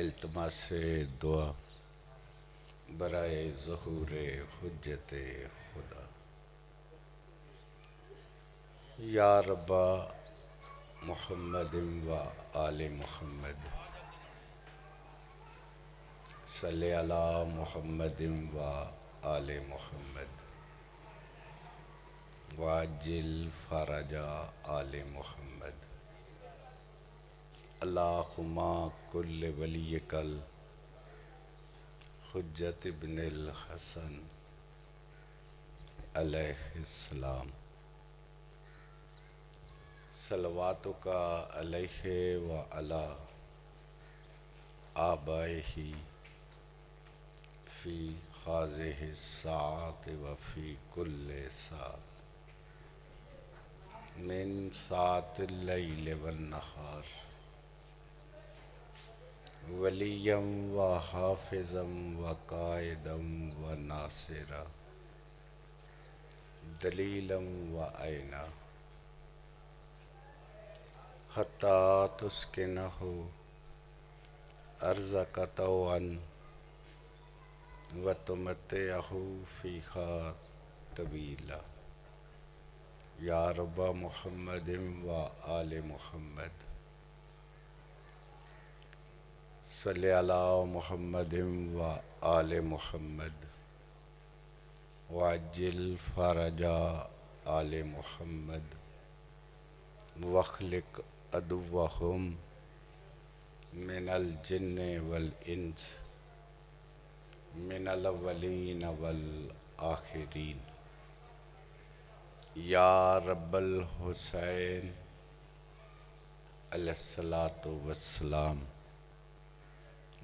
इल्तमास दुआ बराए ज़हूर हुज्जत खुदा। या रब्बा मुहम्मद व आले मुहम्मद सल्ले अला मुहम्मद व आले मुहम्मद वाजिल फरजा आले मुहम्मद। अल्लाहुम्मा कुल्ल वलियकल हुज्जत इब्निल हसन अलैहिस्सलाम सलवातुका अलैहि व अला आबाइही फ़ी हाज़िहि साअत व फ़ी कुल्लि साअत मिन साअतिल लैल वन नहार वलियम व हाफ़िज़म व कायदम व नासिरा दलीलम व ऐना हत्ता तुस्किनहु अर्ज़क तौअन व तुमत्तिअहु फ़ीहा तवीला। या रब्बा मुहम्मद व आले मुहम्मद सल्ले अला मुहम्मद व आले मुहम्मद वाजिल फरजा आले मुहम्मद वख्लिक अदुव्वहुम मिनल जिन्न वल इंस मिनल अव्वलीन वल आखिरीन। या रब्बल हुसैन अलैहिस्सलातु वस्सलाम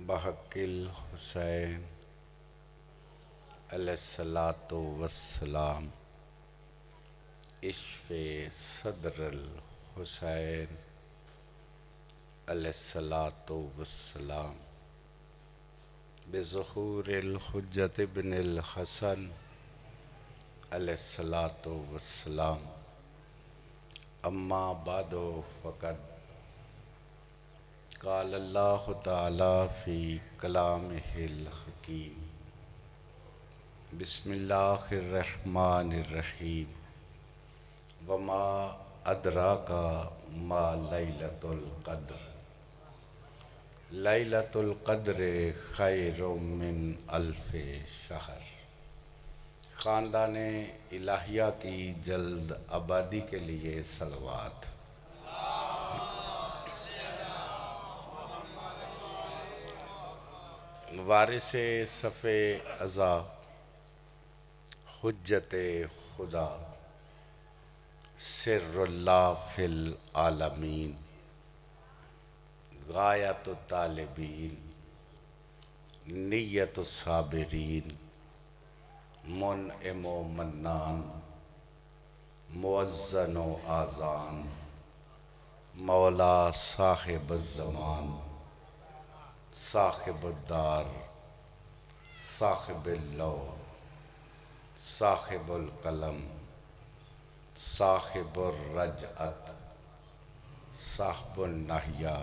बहक़िल हुसैन अलैहिस्सलातु वस्सलाम इश्फ़े सदरल हुसैन अलैहिस्सलातु वस्सलाम बिज़ुहूरिल हुज्जत इब्निल हसन अलैहिस्सलातु वस्सलाम। अम्मा बादो फ़क़द क़ाल अल्लाहु तआला फ़ी कलामिहिल हकीम बिस्मिल्लाहिर रहमानिर रहीम वमा अदराका मा लैलतुल क़द्र लैलतुल क़द्र खैरुम मिन अल्फ़ि शहर। ख़ानदान इलाहिया की जल्द आबादी के लिए सलवात। वारिस सफ़े अज़ा हुज्जत खुदा सिर्रुल्लाह फ़िल आलमीन गायतु तालिबीन नियतु साबिरीन मुनइमु मन्नान मुअज़्ज़नु आज़ान मौला साहिबुज़्ज़मान साहिबुद्दार साहिबुल लौह साहिबुल कलम साहिबुर रजअत साहिबुन नहिया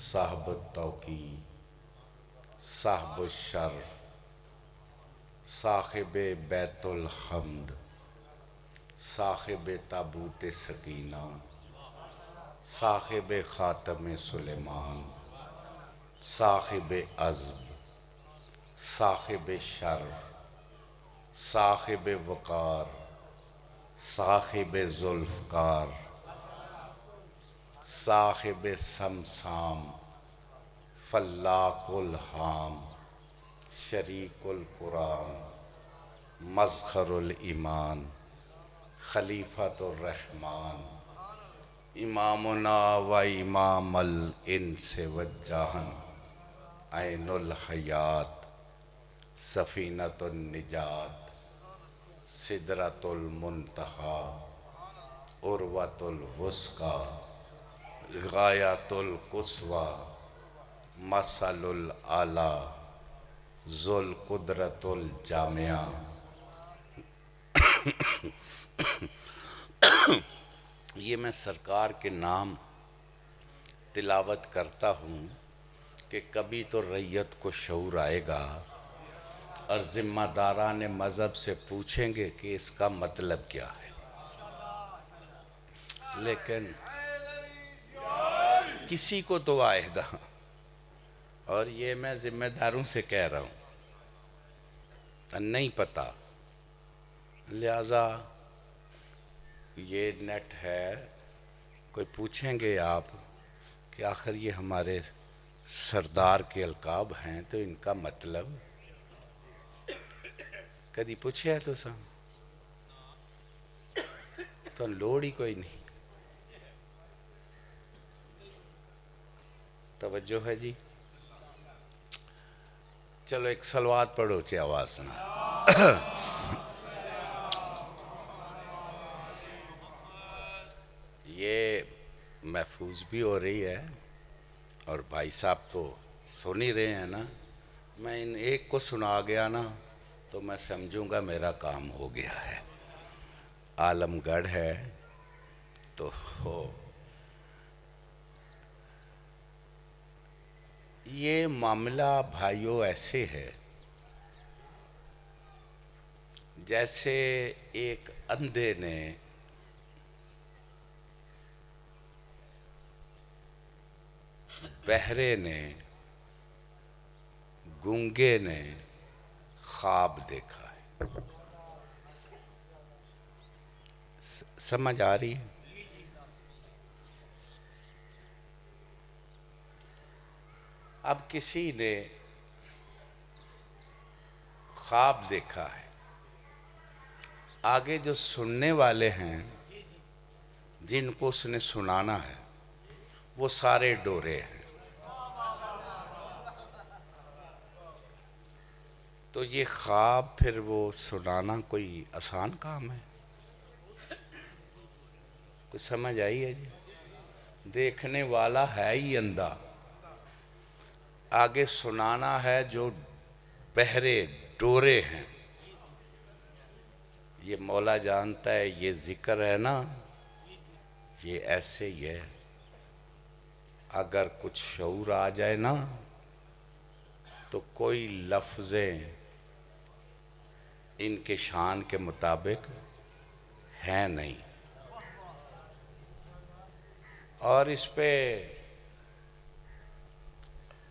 साहिबुत तौकी साहिबुश शर्फ़ साहिबे बैतुल हम्द साहिबे ताबूत सकीना साहिबे ख़ातमे सुलेमान साहिबे अज़्ब साहिबे शर्फ़ साहिबे वक़ार साहिबे ज़ुल्फ़कार साहिबे समसाम फ़ल्लाकुल हाम शरीकुल कुरान मज़ख़रुल ईमान खलीफ़तुर रहमान इमामुना व इमामुल इंस वज्जाहन ऐनुल हयात सफ़ीनतुन निजात सिदरतुल मुंतहा उर्वतुल वुस्क़ा गायतुल कुस्वा मसलुल आला ज़ुल कुदरतुल जामिया। ये मैं सरकार के नाम तिलावत करता हूँ कि कभी तो रैयत को शऊर आएगा और जिम्मेदारान मज़हब से पूछेंगे कि इसका मतलब क्या है। लेकिन किसी को तो आएगा, और ये मैं जिम्मेदारों से कह रहा हूँ, नहीं पता। लिहाजा ये नेट है, कोई पूछेंगे आप कि आखिर ये हमारे सरदार के अलकाब हैं तो इनका मतलब कभी पूछे है तो सा तो लोड़ ही कोई नहीं। तवज्जो है जी। चलो एक सलवात पढ़ो चे आवाज सुना। ये महफूज भी हो रही है और भाई साहब तो सुन ही रहे हैं ना। मैं इन एक को सुना गया ना तो मैं समझूंगा मेरा काम हो गया है। आलमगढ़ है तो हो। ये मामला भाइयों ऐसे है जैसे एक अंधे ने बहरे ने गूंगे ने ख्वाब देखा है। समझ आ रही है? अब किसी ने ख्वाब देखा है, आगे जो सुनने वाले हैं जिनको उसने सुनाना है वो सारे डोरे हैं। तो ये ख्वाब फिर वो सुनाना कोई आसान काम है? कुछ समझ आई है जी? देखने वाला है ही अंधा, आगे सुनाना है जो बहरे डोरे हैं। ये मौला जानता है, ये जिक्र है ना, ये ऐसे ही है। अगर कुछ शऊर आ जाए ना तो कोई लफ्ज़ें इनके शान के मुताबिक हैं नहीं। और इस पे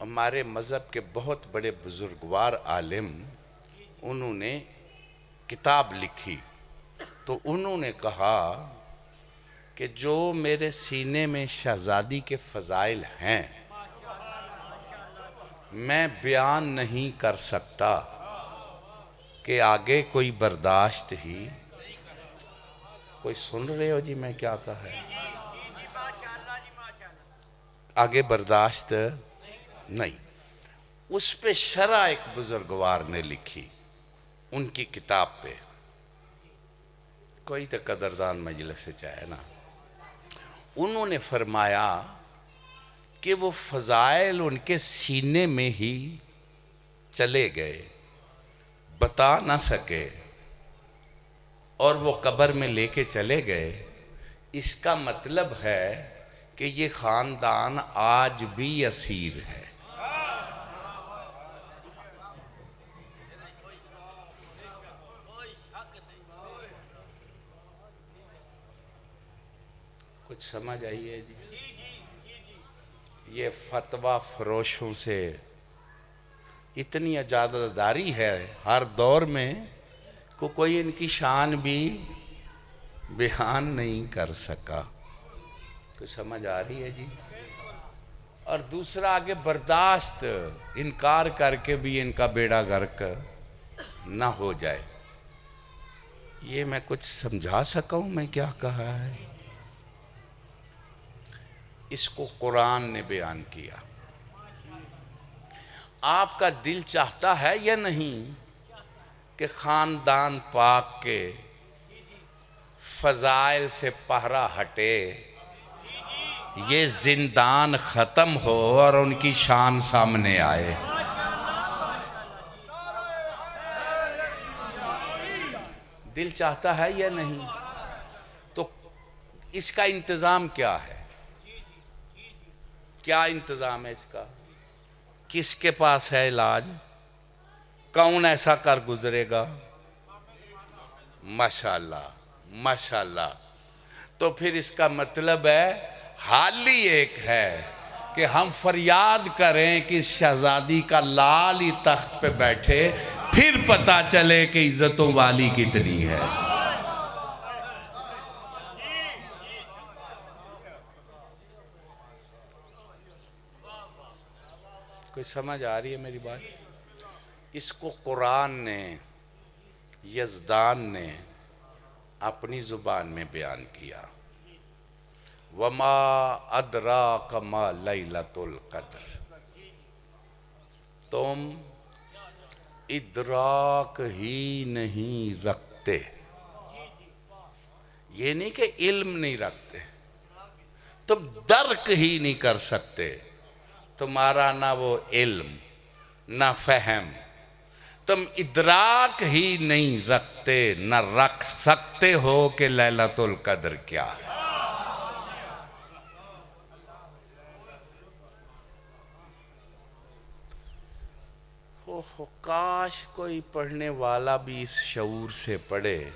हमारे मज़हब के बहुत बड़े बुजुर्गवार आलिम उन्होंने किताब लिखी। तो उन्होंने कहा कि जो मेरे सीने में शहज़ादी के फ़ज़ाइल हैं मैं बयान नहीं कर सकता कि आगे कोई बर्दाश्त ही। कोई सुन रहे हो जी मैं क्या कहा है? आगे बर्दाश्त नहीं। उस पे शरह एक बुजुर्गवार ने लिखी उनकी किताब पे, कोई तो कदरदान मजलिस से चाहे ना। उन्होंने फरमाया कि वो फ़ज़ाइल उनके सीने में ही चले गए, बता ना सके और वो कब्र में लेके चले गए। इसका मतलब है कि ये ख़ानदान आज भी असीर है। कुछ समझ आई है जी? ये फतवा फरोशों से इतनी इजाज़तदारी है हर दौर में को कोई इनकी शान भी बयान नहीं कर सका। कुछ समझ आ रही है जी? और दूसरा आगे बर्दाश्त, इनकार करके भी इनका बेड़ा गर्क ना हो जाए। ये मैं कुछ समझा सका हूँ मैं क्या कहा है? इसको कुरान ने बयान किया। आपका दिल चाहता है या नहीं कि ख़ानदान पाक के फ़ज़ाइल से पहरा हटे, ये जिंदान ख़त्म हो और उनकी शान सामने आए? दिल चाहता है या नहीं? तो इसका इंतज़ाम क्या है? क्या इंतज़ाम है इसका? किसके पास है इलाज? कौन ऐसा कर गुजरेगा? माशाल्लाह माशाल्लाह। तो फिर इसका मतलब है हाल ही एक है कि हम फरियाद करें कि शहजादी का लाल ही तख्त पे बैठे, फिर पता चले कि इज्जतों वाली कितनी है। कोई समझ आ रही है मेरी बात? इसको कुरान ने, यज़दान ने अपनी ज़ुबान में बयान किया। वमा अदराक मा लैलतुल क़द्र। तुम इदराक ही नहीं रखते। ये नहीं कि इल्म नहीं रखते, तुम दर्क ही नहीं कर सकते। तुम्हारा ना वो इल्म ना फहम, तुम इदराक ही नहीं रखते, न रख सकते हो कि लैलतुल क़द्र क्या है। ओहो, काश कोई पढ़ने वाला भी इस शऊर से पढ़े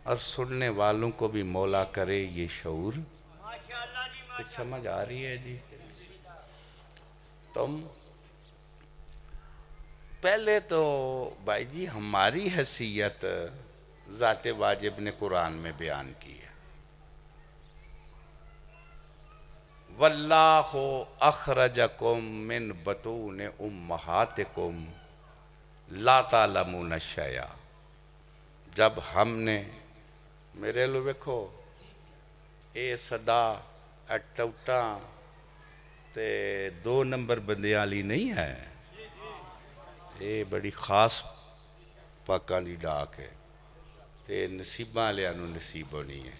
और सुनने वालों को भी मौला करे ये शऊर। कुछ समझ आ रही है जी? तुम पहले तो भाई जी हमारी हैसियत ज़ाते वाजिब ने कुरान में बयान की है। वल्लाहु अखरजकुम मिन बतून उम्महातिकुम ला तालमून शैया। जब हमने, मेरे लो वेखो ये सदा अटौटा ते 2 नंबर बंदे वाली नहीं है, ये बड़ी खास पाकां दी डाक है ते नसीबां वालियां नूं नसीब होनी है।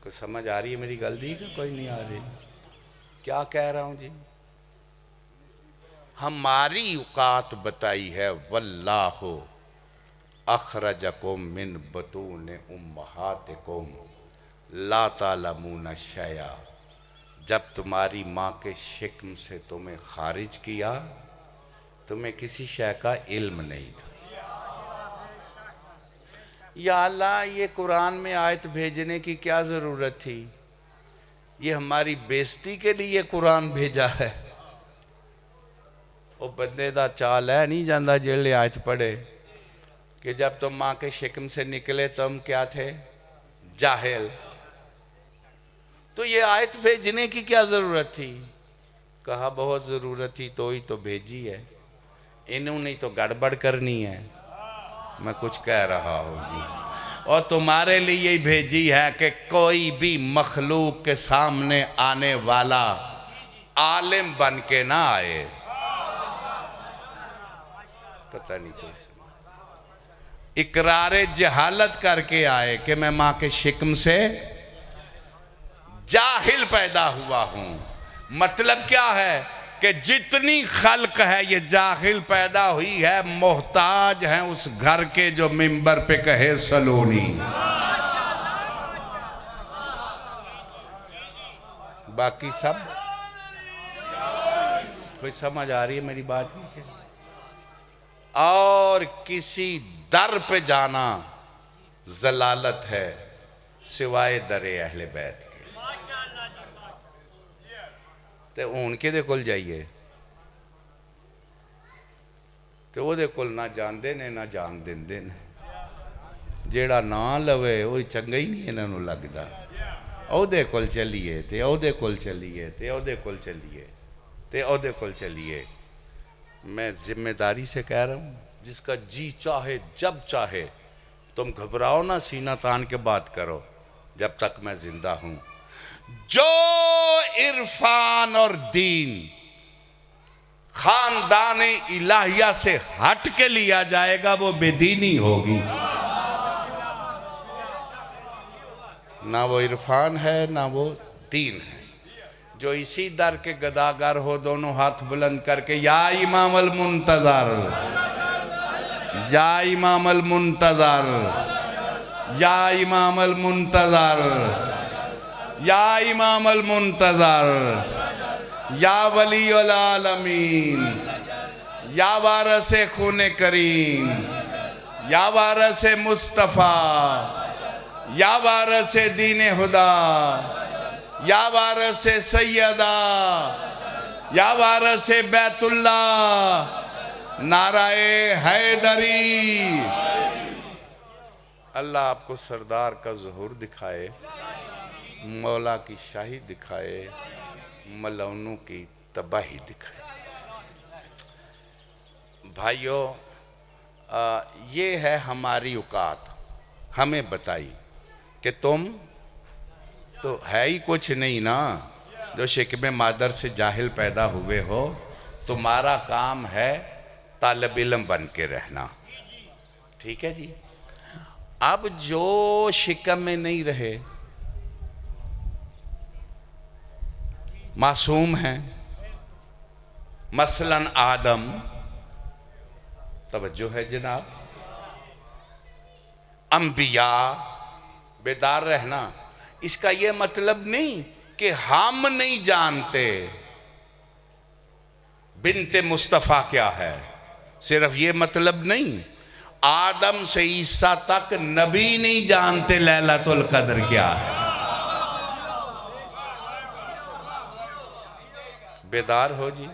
कोई समझ आ रही है मेरी गल दी कि कोई नहीं आ रही? क्या कह रहा हूँ जी? हमारी औकात बताई है। वल्लाहु अखरजकुम मिन बतून उम्महातिकुम ला तालमून शैया। जब तुम्हारी माँ के शिक्म से तुम्हें खारिज किया, तुम्हें किसी शय का इल्म नहीं था। या अल्लाह, ये कुरान में आयत भेजने की क्या ज़रूरत थी? ये हमारी बेइज्जती के लिए कुरान भेजा है। वो बंदे दा चाल है नहीं जाता जेले आयत पढ़े कि जब तुम माँ के शिक्म से निकले तुम क्या थे? जाहिल। तो ये आयत भेजने की क्या ज़रूरत थी? कहा बहुत ज़रूरत थी तो ही तो भेजी है। इन्होंने तो गड़बड़ करनी है, मैं कुछ कह रहा हूँ जी। और तुम्हारे लिए ही भेजी है कि कोई भी मखलूक के सामने आने वाला आलिम बन के ना आए। पता नहीं कोई इकरारे जहालत करके आए कि मैं माँ के शिक्म से जाहिल पैदा हुआ हूँ। मतलब क्या है कि जितनी खल्क है ये जाहिल पैदा हुई है, मोहताज हैं उस घर के जो मिंबर पे कहे सलोनी। बाकी सब कोई समझ आ रही है मेरी बात? और किसी दर पे जाना जलालत है सिवाय दरे अहले बैत के। ते हुण किहदे कोल जाइए? ते ओहदे कोल ना जांदे ने ना जान दिंदे ने। जेड़ा ना लवे वो चंगा ही नहीं इन्हां नूं लगदा। ओहदे कोल चलिए ते ओहदे कोल चलिए ते ओहदे कोल चलिए ते ओहदे कोल चलिए। मैं जिम्मेदारी से कह रहा हूँ, जिसका जी चाहे जब चाहे तुम घबराओ ना, सीना तान के बात करो जब तक मैं जिंदा हूँ। जो इरफान और दीन खानदान इलाहिया से हट के लिया जाएगा वो बेदीनी होगी। ना वो इरफान है ना वो दीन है। जो इसी दर के गदागर हो, दोनों हाथ बुलंद करके या इमाम अल मुंतज़र, या इमाम अल मुंतज़र, या इमाम अल मुंतज़र, या इमाम अल मुंतज़र, या वलीउल आलमीन, या वारसे खूने करीम, या वारसे मुस्तफ़ा, या वारसे दीने हुदा, या वारसे सैयदा, या वारसे बैतुल्लाह, नाराए हैदरी। अल्लाह आपको सरदार का ज़ुहूर दिखाए, मौला की शाही दिखाए, मलौनों की तबाही दिखाए। भाइयों, ये है हमारी औकात। हमें बताई कि तुम तो है ही कुछ नहीं ना, जो शिकवे मादर से जाहिल पैदा हुए हो। तुम्हारा काम है तालिब इल्म बन के रहना, ठीक है जी। अब जो शिकम में नहीं रहे, मासूम हैं, मसलन आदम, तवज्जो है जनाब, अंबिया, बेदार रहना। इसका ये मतलब नहीं कि हम नहीं जानते बिनते मुस्तफ़ा क्या है, सिर्फ ये मतलब नहीं। आदम से ईसा तक नबी नहीं जानते लैलतुल कद्र क्या है। बेदार हो जी।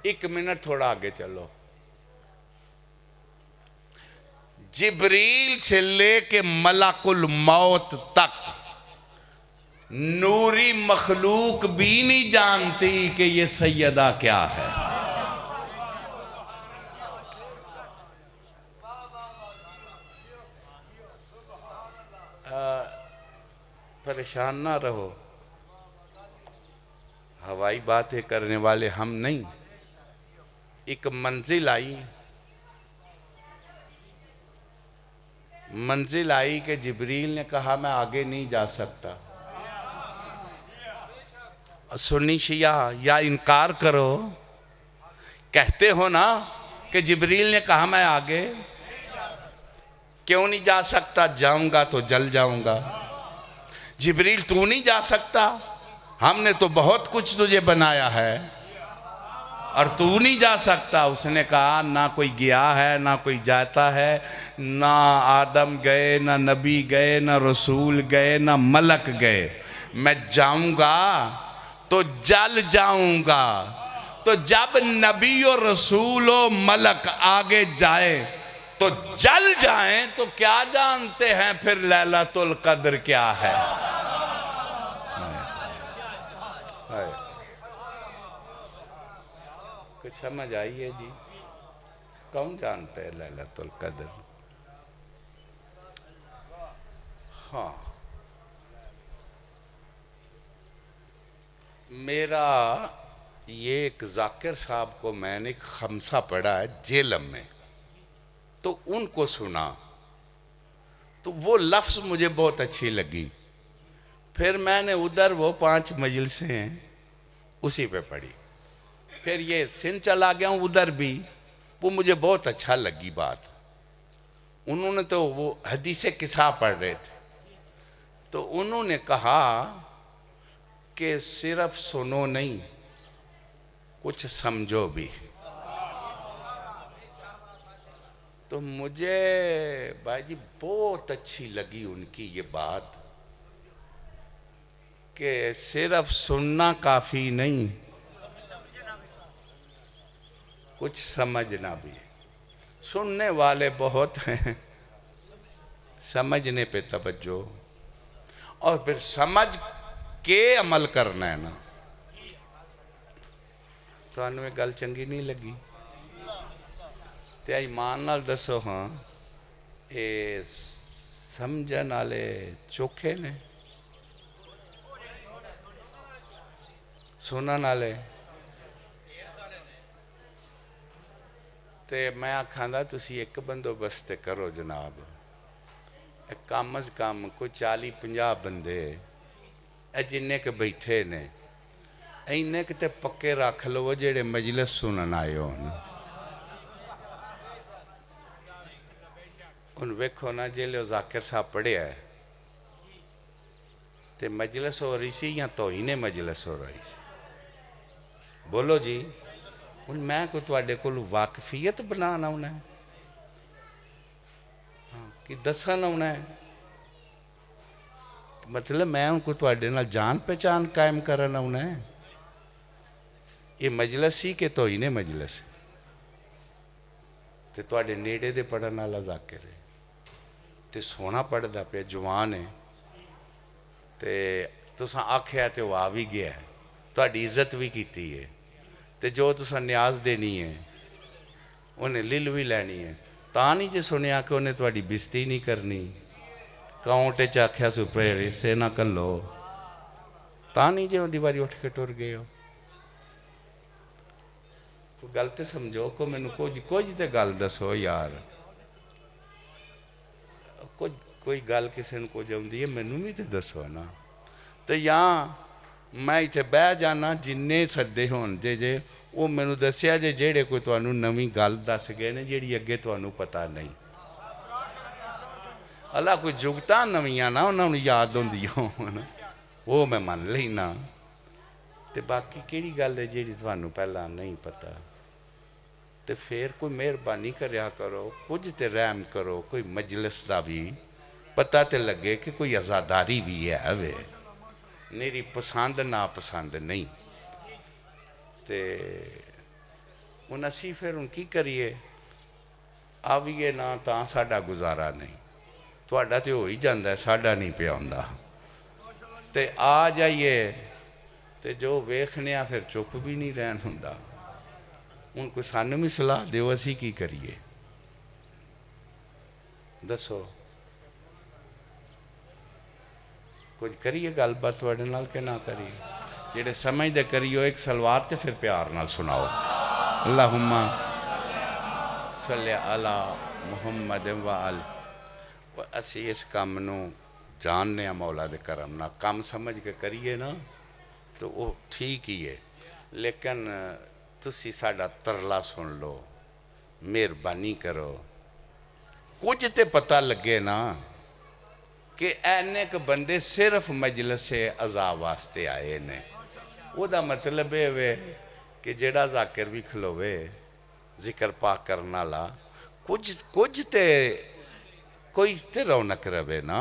एक मिनट थोड़ा आगे चलो। जिब्रील से लेके मलाकुल मौत तक नूरी मखलूक भी नहीं जानती कि ये सैयदा क्या है। परेशान ना रहो, हवाई बातें करने वाले हम नहीं। एक मंजिल आई कि जिब्रील ने कहा मैं आगे नहीं जा सकता। सुन्नी शिया या इनकार करो, कहते हो ना कि जिब्रील ने कहा मैं आगे क्यों नहीं जा सकता, जाऊंगा तो जल जाऊंगा। जिब्रील तू नहीं जा सकता, हमने तो बहुत कुछ तुझे बनाया है और तू नहीं जा सकता। उसने कहा ना कोई गया है ना कोई जाता है, ना आदम गए ना नबी गए ना रसूल गए ना मलक गए। मैं जाऊंगा तो जल जाऊंगा। तो जब नबी और रसूल और मलक आगे जाए तो जल जाएं, तो क्या जानते हैं फिर लैलतुल कद्र क्या है। कुछ समझ आई है जी? कौन जानते हैं लैलतुल कद्र? हाँ, मेरा ये एक जाकिर साहब को मैंने खमसा पढ़ा है जेलम में, तो उनको सुना तो वो लफ्ज़ मुझे बहुत अच्छी लगी। फिर मैंने उधर वो 5 मजलिसें हैं उसी पे पढ़ी। फिर ये सिंध चला गया हूँ उधर भी, वो मुझे बहुत अच्छा लगी बात। उन्होंने तो वो हदीसे किस्सा पढ़ रहे थे, तो उन्होंने कहा कि सिर्फ सुनो नहीं, कुछ समझो भी। तो मुझे भाई जी बहुत अच्छी लगी उनकी ये बात कि सिर्फ सुनना काफ़ी नहीं, कुछ समझना भी। सुनने वाले बहुत हैं, समझने पे तवज्जो, और फिर समझ के अमल करना है ना। तो हमें गल चंगी नहीं लगी ते ईमान नाल दसो, हाँ ये समझन वाले चोखे ने, सुनन वाले। ते मैं आखांदा तुसी एक बंदोबस्त करो जनाब, कम अज कम कोई 40-50 बंदे जिन्ने के बैठे ने, इन्ने के ते पक्के रख लो जेड़े मजलिस सुनन आए होन। हुण वेखो ना, जेल्ले जाकिर साहब पढ़िया है ते मजलिस हो रही सी या तोहीने मजलिस हो रही सी? बोलो जी। ਹੁਣ ਮੈਂ ਕੋਈ ਤੁਹਾਡੇ ਕੋਲ ਵਾਕਫੀਅਤ ਬਣਾਉਣ ਆਉਣਾ ਹੈ? ਹਾਂ, ਕਿ ਦੱਸਣ ਆਉਣਾ ਹੈ? मतलब मैं ਹੁਣ ਕੋਈ ਤੁਹਾਡੇ ਨਾਲ ਜਾਣ ਪਹਿਚਾਣ ਕਾਇਮ ਕਰਨ ਆਉਣਾ ਹੈ? ਇਹ ਮਜਲਿਸ ਹੀ ਕਿ ਤੋਈ ਨੇ ਮਜਲਿਸ ਤੇ ਤੁਹਾਡੇ ਨੇੜੇ ਦੇ ਪੜਨ ਵਾਲਾ ਜ਼ਾਕਿਰ ਹੈ ਤੇ ਸੋਹਣਾ ਪੜਦਾ ਪਿਆ, ਜਵਾਨ ਹੈ ਤੇ ਤੁਸੀਂ ਆਖਿਆ ਤੇ ਉਹ ਆ ਵੀ ਗਿਆ, ਤੁਹਾਡੀ ਇੱਜ਼ਤ ਵੀ ਕੀਤੀ ਹੈ ਤੇ ਜੋ ਤੁਸੀਂ ਨਿਆਜ਼ ਦੇਣੀ ਹੈ ਉਹਨੇ ਲਿਲ ਵੀ ਲੈਣੀ ਹੈ। ਤਾਂ ਨਹੀਂ ਜੇ ਸੁਣਿਆ ਕਿ ਉਹਨੇ ਤੁਹਾਡੀ ਬਿਸਤੀ ਨਹੀਂ ਕਰਨੀ, ਕਾਊਂਟ 'ਚ ਆਖਿਆ ਸੀ ਉੱਪਰ ਹਿੱਸੇ ਨਾ ਘੱਲੋ, ਤਾਂ ਨਹੀਂ ਜੇ ਉਹਦੀ ਵਾਰੀ ਉੱਠ ਕੇ ਟੁਰ ਗਏ ਹੋ। ਕੋਈ ਗੱਲ ਤੇ ਸਮਝੋ, ਕੋ ਮੈਨੂੰ ਕੁਝ ਤੇ ਗੱਲ ਦੱਸੋ ਯਾਰ। ਕੋਈ ਗੱਲ ਕਿਸੇ ਨੂੰ ਕੁਝ ਆਉਂਦੀ ਹੈ ਮੈਨੂੰ ਵੀ ਤੇ ਦੱਸੋ ਨਾ। ਤੇ ਜਾਂ ਮੈਂ ਇੱਥੇ ਬਹਿ ਜਾਣਾ, ਜਿੰਨੇ ਸੱਦੇ ਹੋਣ ਜੇ ਉਹ ਮੈਨੂੰ ਦੱਸਿਆ ਜੇ ਜਿਹੜੇ ਕੋਈ ਤੁਹਾਨੂੰ ਨਵੀਂ ਗੱਲ ਦੱਸ ਗਏ ਨੇ ਜਿਹੜੀ ਅੱਗੇ ਤੁਹਾਨੂੰ ਪਤਾ ਨਹੀਂ। ਅੱਲਾ ਕੋਈ ਜੁਗਤਾਂ ਨਵੀਆਂ ਨਾ ਉਹਨਾਂ ਨੂੰ ਯਾਦ ਹੁੰਦੀਆਂ ਹੋਣ, ਉਹ ਮੈਂ ਮੰਨ ਲੈਣਾ। ਤੇ ਬਾਕੀ ਕਿਹੜੀ ਗੱਲ ਹੈ ਜਿਹੜੀ ਤੁਹਾਨੂੰ ਪਹਿਲਾਂ ਨਹੀਂ ਪਤਾ? ਤੇ ਫਿਰ ਕੋਈ ਮਿਹਰਬਾਨੀ ਕਰਿਆ ਕਰੋ, ਕੁਝ ਤੇ ਰਹਿਮ ਕਰੋ, ਕੋਈ ਮਜਲਿਸ ਦਾ ਵੀ ਪਤਾ ਤੇ ਲੱਗੇ ਕਿ ਕੋਈ ਆਜ਼ਾਦਾਰੀ ਵੀ ਹੈ ਵੇ, ਮੇਰੀ ਪਸੰਦ ਨਾ ਪਸੰਦ ਨਹੀਂ। ਤੇ ਹੁਣ ਅਸੀਂ ਫਿਰ ਹੁਣ ਕੀ ਕਰੀਏ? ਆਵੀਏ ਨਾ ਤਾਂ ਸਾਡਾ ਗੁਜ਼ਾਰਾ ਨਹੀਂ, ਤੁਹਾਡਾ ਤੇ ਹੋ ਹੀ ਜਾਂਦਾ, ਸਾਡਾ ਨਹੀਂ ਪਿਆ ਹੁੰਦਾ। ਤੇ ਆ ਜਾਈਏ ਤੇ ਜੋ ਵੇਖਨੇ ਆ ਫਿਰ ਚੁੱਪ ਵੀ ਨਹੀਂ ਰਹਿਣ ਹੁੰਦਾ। ਹੁਣ ਕੋਈ ਸਾਨੂੰ ਵੀ ਸਲਾਹ ਦਿਓ, ਅਸੀਂ ਕੀ ਕਰੀਏ ਦੱਸੋ? ਕੁਝ ਕਰੀਏ ਗੱਲਬਾਤ ਤੁਹਾਡੇ ਨਾਲ ਕਿ ਨਾ ਕਰੀਏ? ਜਿਹੜੇ ਸਮਝਦੇ ਕਰੀਓ। ਇੱਕ ਸਲਵਾਤ ਤੇ ਫਿਰ ਪਿਆਰ ਨਾਲ ਸੁਣਾਓ, ਅੱਲਾਹੁम्मा ਸੱਲੇ ਅਲਾ ਮੁਹੰਮਦ व आल। ਅਸੀਂ ਇਸ ਕੰਮ ਨੂੰ ਜਾਣਦੇ ਹਾਂ ਮੌਲਾ ਦੇ ਕਰਮ ਨਾਲ, ਕੰਮ ਸਮਝ ਕੇ ਕਰੀਏ ਨਾ ਤਾਂ ਉਹ ਠੀਕ ਹੀ ਹੈ। ਲੇਕਿਨ ਤੁਸੀਂ ਸਾਡਾ ਤਰਲਾ ਸੁਣ ਲਓ, ਮਿਹਰਬਾਨੀ ਕਰੋ, ਕੁਝ ਤੇ ਪਤਾ ਲੱਗੇ ਨਾ ਕਿ ਐਨੇ ਕੁ ਬੰਦੇ ਸਿਰਫ ਮਜਲਿਸ ਅਜ਼ਾ ਵਾਸਤੇ ਆਏ ਨੇ। ਉਹਦਾ ਮਤਲਬ ਇਹ ਵੇ ਕਿ ਜਿਹੜਾ ਜ਼ਾਕਿਰ ਵੀ ਖਲੋਵੇ ਜ਼ਿਕਰ ਪਾਕ ਕਰਨ ਵਾਲਾ, ਕੁਝ ਤੇ ਕੋਈ ਤੇ ਰੌਣਕ ਰਵੇ ਨਾ।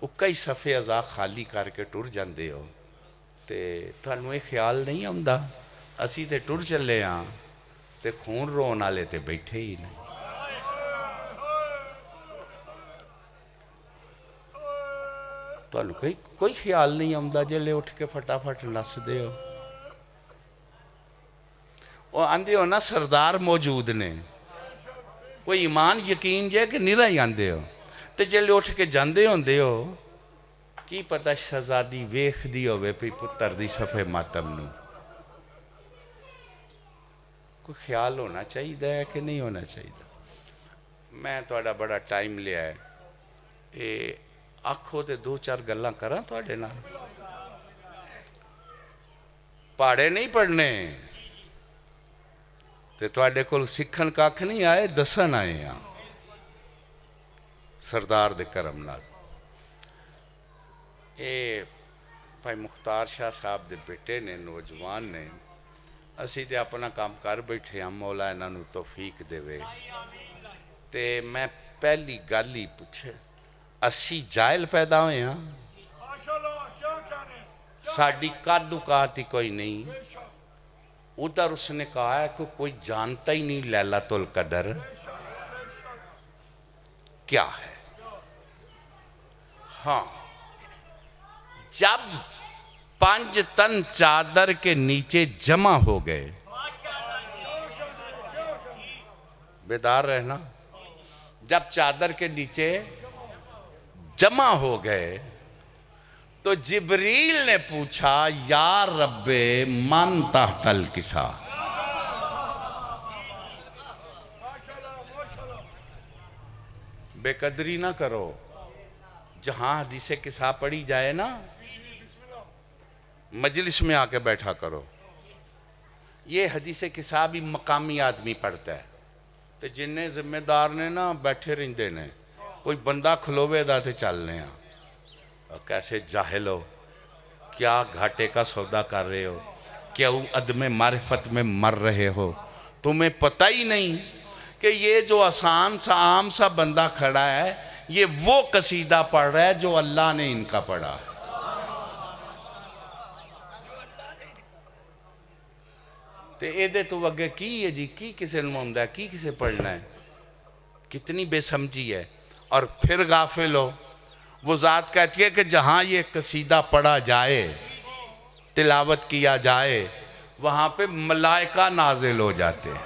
ਉਹ ਕਈ ਸਫੇ ਅਜ਼ਾ ਖਾਲੀ ਕਰਕੇ ਟੁਰ ਜਾਂਦੇ ਹੋ ਤੇ ਤੁਹਾਨੂੰ ਇਹ ਖਿਆਲ ਨਹੀਂ ਆਉਂਦਾ ਅਸੀਂ ਤੇ ਟੁਰ ਚੱਲੇ ਹਾਂ ਤੇ ਖੂਨ ਰੋਣ ਵਾਲੇ ਤੇ ਬੈਠੇ ਹੀ ਨੇ। ਤੁਹਾਨੂੰ ਕੋਈ ਖਿਆਲ ਨਹੀਂ ਆਉਂਦਾ ਜਿਹੜੇ ਉੱਠ ਕੇ ਫਟਾਫਟ ਨੱਸਦੇ ਹੋ। ਉਹ ਆਂਦੇ ਹੋ ਨਾ ਸਰਦਾਰ ਮੌਜੂਦ ਨੇ, ਕੋਈ ਈਮਾਨ ਯਕੀਨ ਜੇ ਕਿ ਨਿਰਾ ਹੀ ਆਂਦੇ ਹੋ। ਤੇ ਜਿਹੜੇ ਉੱਠ ਕੇ ਜਾਂਦੇ ਹੁੰਦੇ ਹੋ, ਕੀ ਪਤਾ ਸ਼ਹਿਜ਼ਾਦੀ ਵੇਖਦੀ ਹੋਵੇ ਵੀ ਪੁੱਤਰ ਦੀ ਸਫੇ ਮਾਤਮ ਨੂੰ। ਕੋਈ ਖਿਆਲ ਹੋਣਾ ਚਾਹੀਦਾ ਹੈ ਕਿ ਨਹੀਂ ਹੋਣਾ ਚਾਹੀਦਾ? ਮੈਂ ਤੁਹਾਡਾ ਬੜਾ ਟਾਈਮ ਲਿਆ ਹੈ, ਇਹ ਆਖੋ ਤੇ ਦੋ ਚਾਰ ਗੱਲਾਂ ਕਰਾਂ ਤੁਹਾਡੇ ਨਾਲ। ਪਹਾੜੇ ਨਹੀਂ ਪੜਨੇ ਤੇ ਤੁਹਾਡੇ ਕੋਲ ਸਿੱਖਣ ਕੱਖ ਨਹੀਂ ਆਏ, ਦੱਸਣ ਆਏ ਆ ਸਰਦਾਰ ਦੇ ਕਰਮ ਨਾਲ। ਇਹ ਭਾਈ ਮੁਖਤਾਰ ਸ਼ਾਹ ਸਾਹਿਬ ਦੇ ਬੇਟੇ ਨੇ, ਨੌਜਵਾਨ ਨੇ। ਅਸੀਂ ਤੇ ਆਪਣਾ ਕੰਮ ਕਰ ਬੈਠੇ ਹਾਂ, ਮੌਲਾ ਇਹਨਾਂ ਨੂੰ ਤੌਫੀਕ ਦੇਵੇ। ਤੇ ਮੈਂ ਪਹਿਲੀ ਗੱਲ ਹੀ ਪੁੱਛੇ, ਅਸੀਂ ਜਾਇਲ पैदा ਹੋਏ ਹਾਂ? साड़ी कद औकात ही कोई नहीं। उधर उसने कहा है कि कोई जानता ही नहीं लैलातुल कदर क्या है। हाँ, जब 5 तन चादर के नीचे जमा हो गए, बेदार रहना, जब चादर के नीचे जमा हो गए तो जिब्रील ने पूछा, या रब्बे मन तहतल किसा। बेकदरी ना करो, जहां हदीसे किसा पढ़ी जाए ना, मजलिस में आके बैठा करो। ये हदीसे किसा भी मकामी आदमी पढ़ता है, तो जिन्ने जिम्मेदार ने ना बैठे रहते ने, कोई बंदा खलोवे दा ते चलने आ। कैसे जाहिल हो, क्या घाटे का सौदा कर रहे हो, क्यों अदम मारिफत में मर रहे हो? तुम्हें पता ही नहीं कि ये जो आसान सा आम सा बंदा खड़ा है ये वो कसीदा पढ़ रहा है जो अल्लाह ने इनका पढ़ा। तो ये तो अगे की है जी, की किसे आउंदा है, की किसे पढ़ना है? कितनी बेसमझी है। और फिर गाफिल हो, वो ज़ात कहती है कि जहाँ ये कसीदा पढ़ा जाए, तिलावत किया जाए, वहाँ पे मलाइका नाजिल हो जाते हैं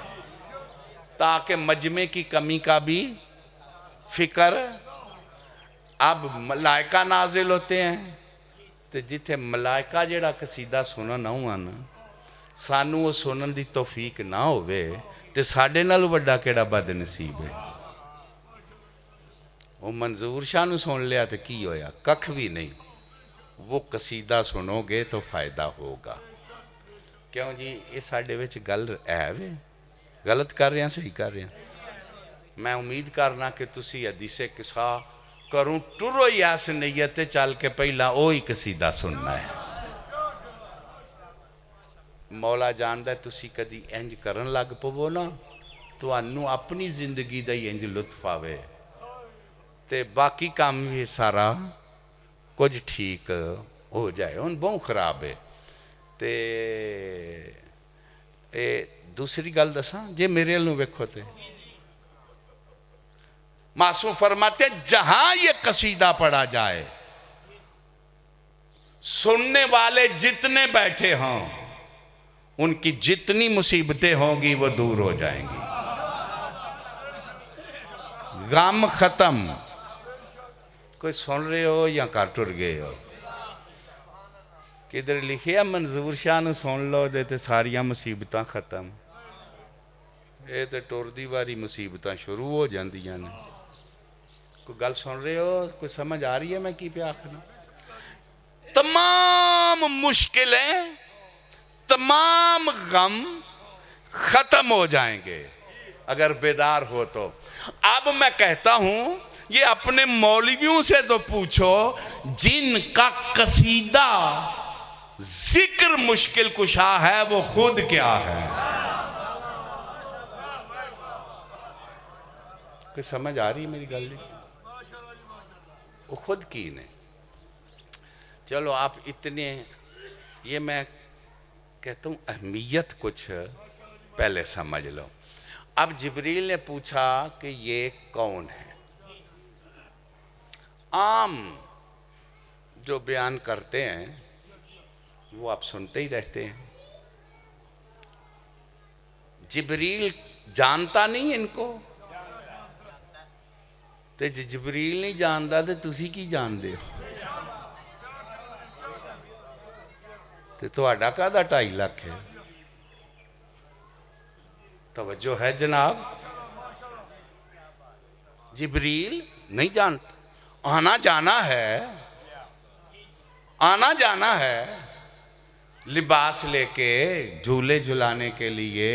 ताकि मजमे की कमी का भी फिक्र। अब मलाइका नाजिल होते हैं तो जिथे मलाइका जेड़ा कसीदा सुनन आउन, सानू वो सुनन दी तौफीक ना होवे ते साडे नाल वड्डा केड़ा बदनसीब है। वो मंजूर शाह नू सुन लिया तो की होया? कख भी नहीं। वो कसीदा सुनोगे तो फायदा होगा। क्यों जी? ये साडे विच गल है वे, गलत कर रहे हैं सही कर रहे हैं? मैं उम्मीद करना कि तुसी हदीसे किसा करूँ टुरो ही ऐस नीयत चल के पहला वो ही कसीदा सुनना है। मौला जानदा तुसी कदी इंज करन लग पवो ना, तुहानू अपनी जिंदगी दा ही इंज लुत्फ आवे ते बाकी काम भी सारा कुछ ठीक हो जाए। हुण बहुत खराब है। ते दूसरी गल दसा, जे मेरे नू वेखो तो मासूम फरमाते जहां ये कसीदा पढ़ा जाए, सुनने वाले जितने बैठे हों उनकी जितनी मुसीबतें होंगी वो दूर हो जाएंगी, गम खत्म। कोई सुन रहे हो या घर टुर गए हो? किधर लिखे है मंजूर शाह नू सुन लो तो सारिया मुसीबतां खत्म। ये तो टुरदी वारी मुसीबतां शुरू हो जांदियां ने। कोई गल सुन रहे हो? कोई समझ आ रही है मैं की पे आखना? तमाम मुश्किलें, तमाम गम खत्म हो जाएंगे अगर बेदार हो तो। अब मैं कहता हूं ये अपने मौलवियों से तो पूछो जिनका कसीदा जिक्र मुश्किल कुशा है वो खुद क्या है? कोई समझ आ रही है मेरी गल? वो खुद की ने। चलो आप इतने, ये मैं कहता हूँ अहमियत कुछ पहले समझ लो। अब जिब्रील ने पूछा कि ये कौन है? आम जो बयान करते हैं वो आप सुनते ही रहते हैं। जिब्रील जानता नहीं इनको, तो जिब्रील नहीं जानता तो तुसी की जानते हो? तो तुहाडा काहदा 2.5 लाख है? तवज्जो है जनाब? जिब्रील नहीं जानता। आना जाना है, आना जाना है लिबास लेके झूले झुलाने के लिए,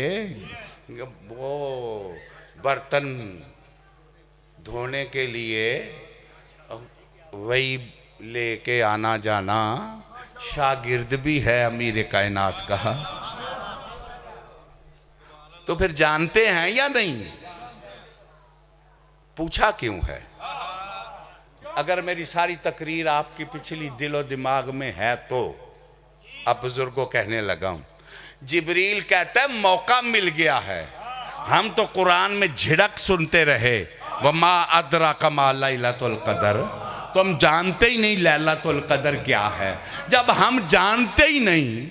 वो बर्तन धोने के लिए, वही लेके आना जाना। शागिर्द भी है अमीर कायनात का। तो फिर जानते हैं या नहीं? पूछा क्यों है? अगर मेरी सारी तकरीर आपकी पिछली दिलो दिमाग में है तो अब बुजुर्गों कहने लगा हूं। जिब्रील कहता है मौका मिल गया है। हम तो कुरान में झिड़क सुनते रहे, वमा अदरा कमा लैलतुल कदर, तो हम जानते ही नहीं लैलतुल कदर क्या है। जब हम जानते ही नहीं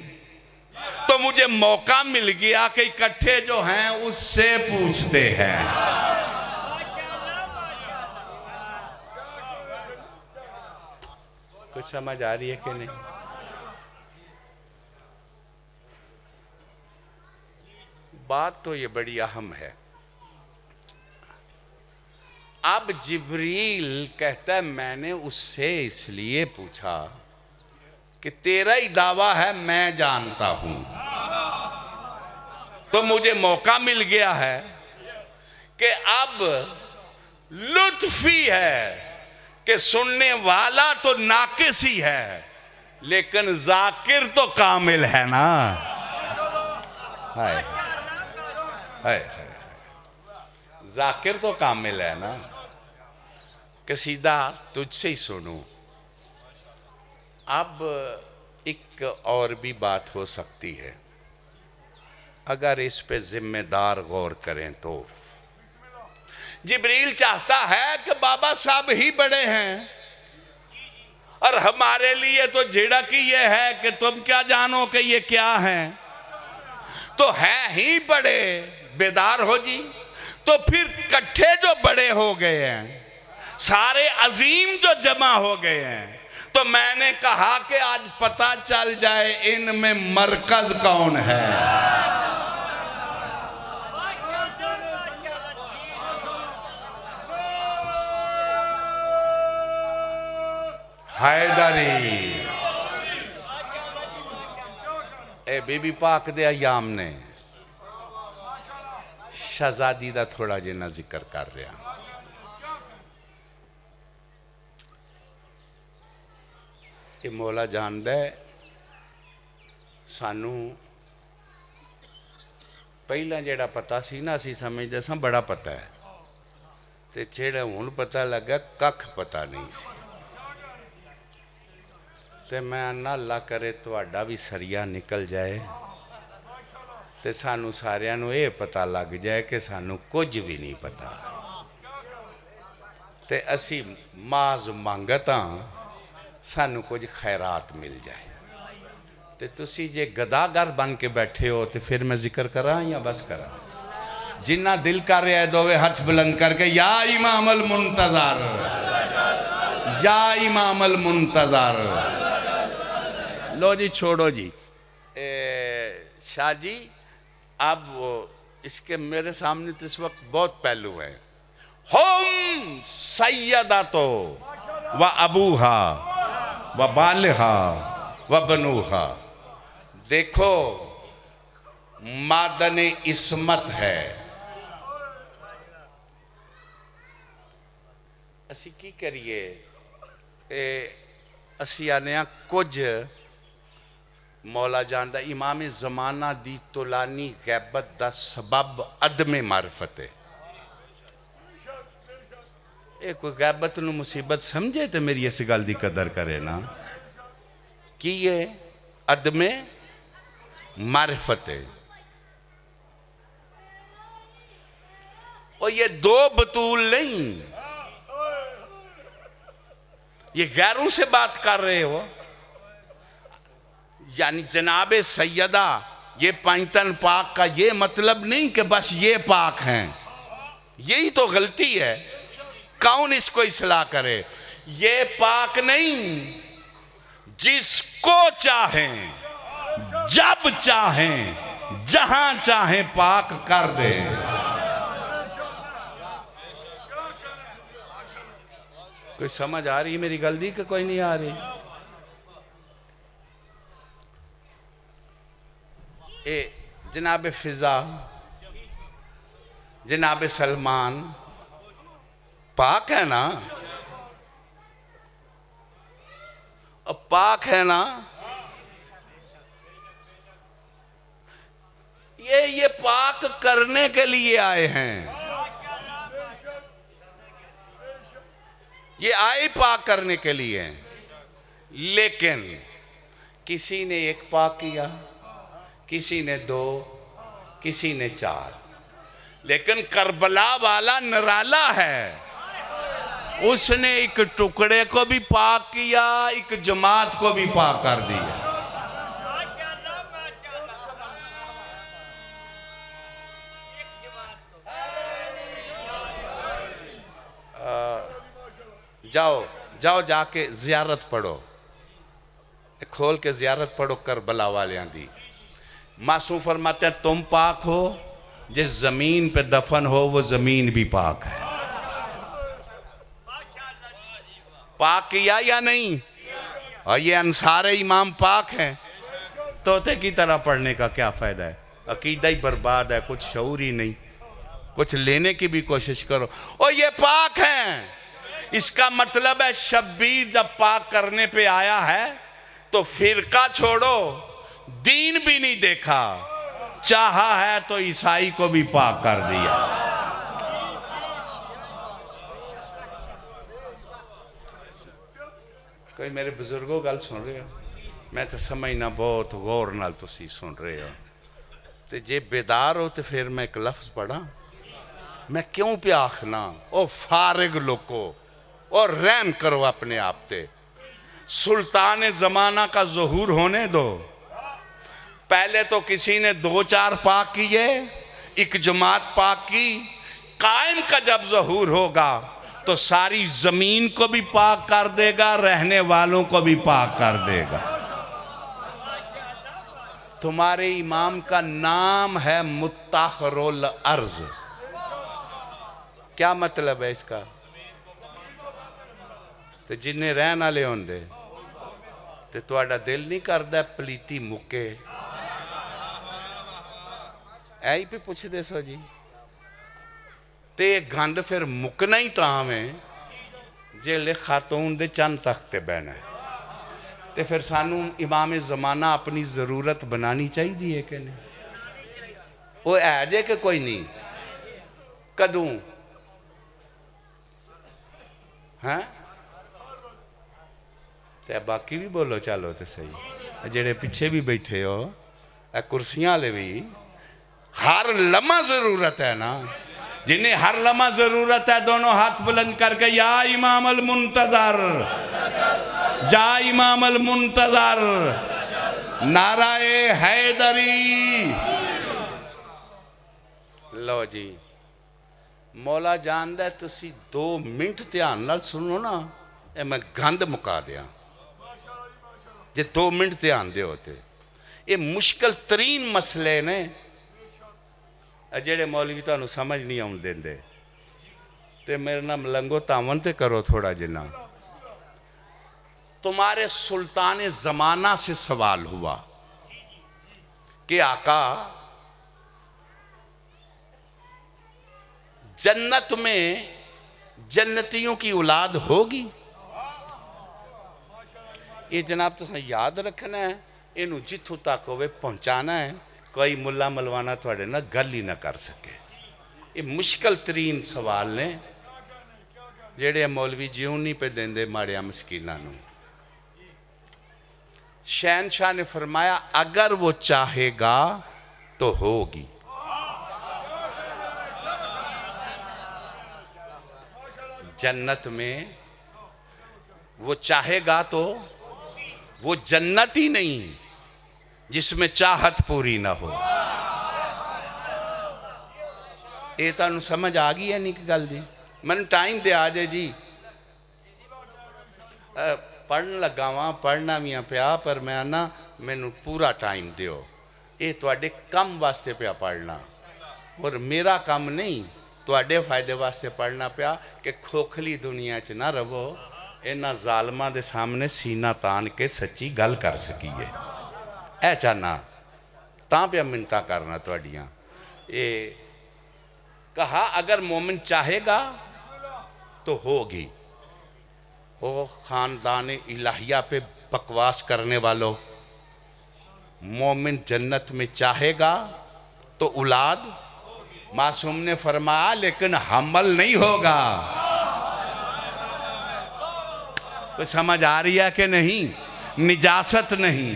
तो मुझे मौका मिल गया कि इकट्ठे जो हैं उससे पूछते हैं। कुछ समझ आ रही है कि नहीं? बात तो ये बड़ी अहम है। अब जिब्रील कहता है मैंने उससे इसलिए पूछा कि तेरा ही दावा है मैं जानता हूं, तो मुझे मौका मिल गया है कि अब लुत्फी है कि सुनने वाला तो नाकिस ही है लेकिन जाकिर तो कामिल है ना। हाय हाय हाय। जाकिर तो कामिल है ना। कसीदा तुझसे ही सुनूं। अब एक और भी बात हो सकती है, अगर इस पे जिम्मेदार गौर करें तो। जिब्रील चाहता है कि बाबा साहब ही बड़े हैं, और हमारे लिए तो झिड़क ही ये है कि तुम क्या जानो कि ये क्या है। तो है ही बड़े, बेदार हो जी। तो फिर इकट्ठे जो बड़े हो गए हैं, सारे अजीम जो जमा हो गए हैं, तो मैंने कहा कि आज पता चल जाए इनमें मरकज कौन है। हैदरी ए बीबी पाक दे अयाम ने शहजादी दा थोड़ा जिन्ना जिक्र कर रहा। ये मौला जानदा है सानू पहला जेड़ा पता सी ना, असी समझदे सां बड़ा पता है, ते जेड़ा हुण पता लगा कख पता नहीं सी। ते मैं आना अल्लाह करे तुहाडा भी सरिया निकल जाए, ते सानू सारियां नू ये पता लग जाए कि सानू कुछ भी नहीं पता, ते असी माज मंगत हां सानू कुछ खैरात मिल जाए। ते तुसी जे गदागर बन के बैठे हो तो फिर मैं जिक्र करा या बस करा? जिन्ना दिल कर रहा है दोवे हाथ बुलंद करके या इमाम अल मुंतज़र, या इमाम अल मुंतज़र। लो जी छोड़ो जी शाह जी। अब इसके मेरे सामने तो इस वक्त बहुत पहलू है। हम सैयदा तो व अबूहा व बालिहा व बनूहा। देखो मादन इस्मत है। असी की करिए, असी आने कुछ मौला जानदा इमाम ज़माना दी तुलानी गैबत दा सबब अदमे मारिफत है। ये कोई गैबत नू मुसीबत समझे तो मेरी इस गल की कदर करे ना कि ये अदमे मारिफत है। और ये दो बतूल नहीं, ये गैरों से बात कर रहे हो। यानी जनाबे सैयदा ये पंचतन पाक का ये मतलब नहीं कि बस ये पाक हैं, यही तो गलती है। कौन इसको इस्लाह करे? ये पाक नहीं, जिसको चाहें जब चाहें जहां चाहें पाक कर दे। कोई समझ आ रही मेरी गलती कि कोई नहीं आ रही? ए जनाब फिजा जनाब सलमान पाक है ना? अब पाक है ना? ये पाक करने के लिए आए हैं। ये आए पाक करने के लिए, लेकिन किसी ने एक पाक किया, किसी ने दो, किसी ने चार, लेकिन करबला वाला निराला है। उसने एक टुकड़े को भी पाक किया, एक जमात को भी पाक कर दिया। जाओ जाओ जाके जियारत पढ़ो, खोल के जियारत पढ़ो करबला वालियां दी। मासूम फरमाते हैं तुम पाक हो, जिस जमीन पे दफन हो वो जमीन भी पाक है। पाक किया या नहीं? और ये अंसारे इमाम पाक हैं। तोते की तरह पढ़ने का क्या फ़ायदा है? अकीदा ही बर्बाद है, कुछ शऊर ही नहीं। कुछ लेने की भी कोशिश करो। और ये पाक हैं, इसका मतलब है शब्बीर जब पाक करने पे आया है तो फिरका छोड़ो, दीन भी नहीं देखा, चाहा है तो ईसाई को भी पाक कर दिया। कोई मेरे बुजुर्गों गल सुन रहे हो? मैं तो समझना बहुत गौर नाल तुसी सुन रहे हो। तो जे बेदार हो तो फिर मैं एक लफ्ज़ पढ़ा, मैं क्यों पे आखना ओ फारिग लोको और रहम करो अपने आप पे। सुल्तान ज़माना का ज़हूर होने दो। पहले तो किसी ने 2-4 पाक किए, एक जमात पाक की। कायम का जब ज़हूर होगा तो सारी ज़मीन को भी पाक कर देगा, रहने वालों को भी पाक कर देगा। तुम्हारे इमाम का नाम है मुत्ताहरुल अर्ज़। क्या मतलब है इसका? तो जिन्हें रहन वाले होंगे तो तुहाडा दिल नहीं करता पलीती मुके? ऐ भी पूछते सो जी। तो ये गंद फिर मुकना ही तां में जेले खातून दे चंद तख्ते बहना है। तो फिर सानू इमाम ज़माना अपनी ज़रूरत बनानी चाहिए कि नहीं? वो है जे कि कोई नहीं? कदों हैं? तो बाकी भी बोलो, चलो तो सही। जेड़े पीछे भी बैठे हो, कुर्सियां वाले भी, हर लम्हा ज़रूरत है ना। जिन्हें हर लम्हा ज़रूरत है दोनों हाथ बुलंद करके या इमाम अल मुंतज़र, या इमाम अल मुंतज़र, नाराए हैदरी। लो जी, मौला जानदा तुसी 2 मिनट ध्यान नाल सुनो ना, ये मैं गंद मुका दिया जे 2 मिनट ध्यान दे होते। ये मुश्किल तरीन मसले ने जेड़े मौलवी तुहानू समझ नहीं आउण देंदे। ते मेरे नाम लंगो तावन ते करो थोड़ा जिन्ना। तुम्हारे सुल्तान ज़माना से सवाल हुआ कि आका जन्नत में जन्नतियों की औलाद होगी? ये जनाब तुसें याद रखना है, इनू जिथों तक होवे पहुँचाना है। कोई मुला मलवाना थोड़े ना गल ही ना कर सके। ये मुश्किल तरीन सवाल ने जेड़े मौलवी जीवन नहीं पे देंदे माड़िया मस्कीना नू। शहनशाह ने फरमाया अगर वो चाहेगा तो होगी। जन्नत में वो चाहेगा तो वो जन्नत ही नहीं जिसमें चाहत पूरी ना हो। ये तुहानू समझ आ गई है नहीं कि गल दी? मैंने टाइम दे आ जाए जी, पढ़न लगा वहाँ, पढ़ना भी पिया, पर मैं आना मैनू पूरा टाइम दियो। ये तुहाडे कम वास्ते पिया पढ़ना, और मेरा कम नहीं, तुहाडे फायदे वास्ते पढ़ना पिया कि खोखली दुनिया च ना रवो। इन्हां जालमां दे सामने सीना तान के सच्ची गल कर सकीए। ऐ चाहना तां पिया मिन्नतां करना तुहाडियां। ये कहा अगर मोमिन चाहेगा तो होगी। वो ख़ानदान इलाहिया पे बकवास करने वालों, मोमिन जन्नत में चाहेगा तो औलाद, मासूम ने फरमाया लेकिन हमल नहीं होगा। कोई समझ आ रही है कि नहीं? निजासत नहीं,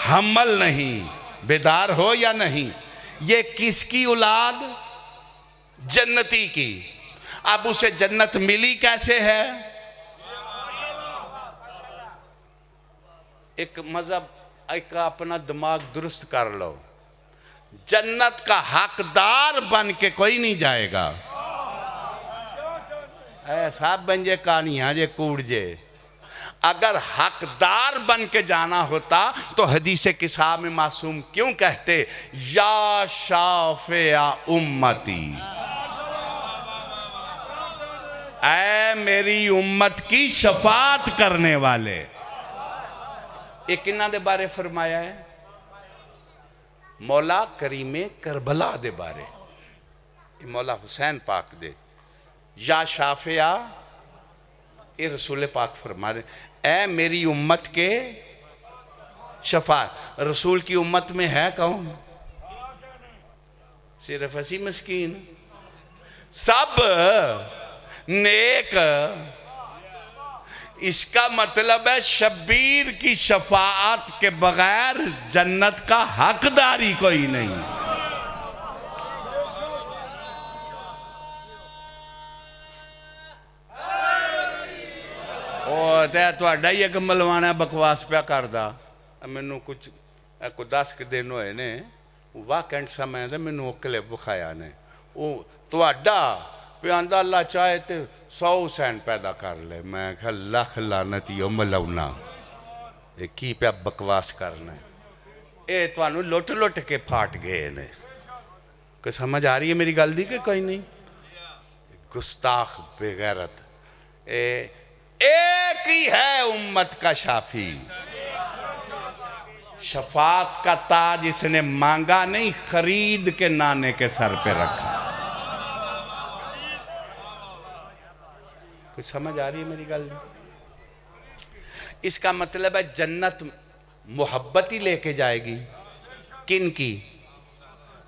हमल नहीं, बेदार हो या नहीं। ये किसकी औलाद? जन्नती की। अब उसे जन्नत मिली कैसे है? एक मजहब, एक अपना दिमाग दुरुस्त कर लो। जन्नत का हकदार बन के कोई नहीं जाएगा। ऐसा बन जे कहानियां जे कूड़ जे। अगर हकदार बन के जाना होता तो हदीसे किसा में मासूम क्यों कहते या शाफिया उम्मती, ऐ मेरी उम्मत की शफात करने वाले। एक इन्हां दे बारे फरमाया है, मौला करीमे करबला दे बारे, मौला हुसैन पाक दे। या शाफिया, ये रसूल पाक फरमा रहे, ऐ मेरी उम्मत के शफात। रसूल की उम्मत में है कौन? सिर्फ असी मस्कीन, सब नेक। इसका मतलब है शब्बीर की शफाअत के बगैर जन्नत का हकदारी कोई नहीं। तुहाडा ही एक मलवाना बकवास पिया करदा। मैनू कुछ 10 दिन होए ने वाकंड समय दे मैनू क्लिप विखाया ने। वो तुहाडा पिया आंदा अल्लाह चाहे तो 100 हुसैन पैदा कर ले। मैं कहा लख लानती ओ मलाउना, ये की पिया बकवास करना। ये तुहानू लुट लुट के फाट गए ने। कोई समझ आ रही है मेरी गल दी कि कोई नहीं? गुस्ताख बेगैरत। एक ही है उम्मत का शाफी, शफात का ताज इसने मांगा नहीं, खरीद के नाने के सर पे रखा। कुछ समझ आ रही है मेरी गल? इसका मतलब है जन्नत मोहब्बत ही लेके जाएगी। किन की?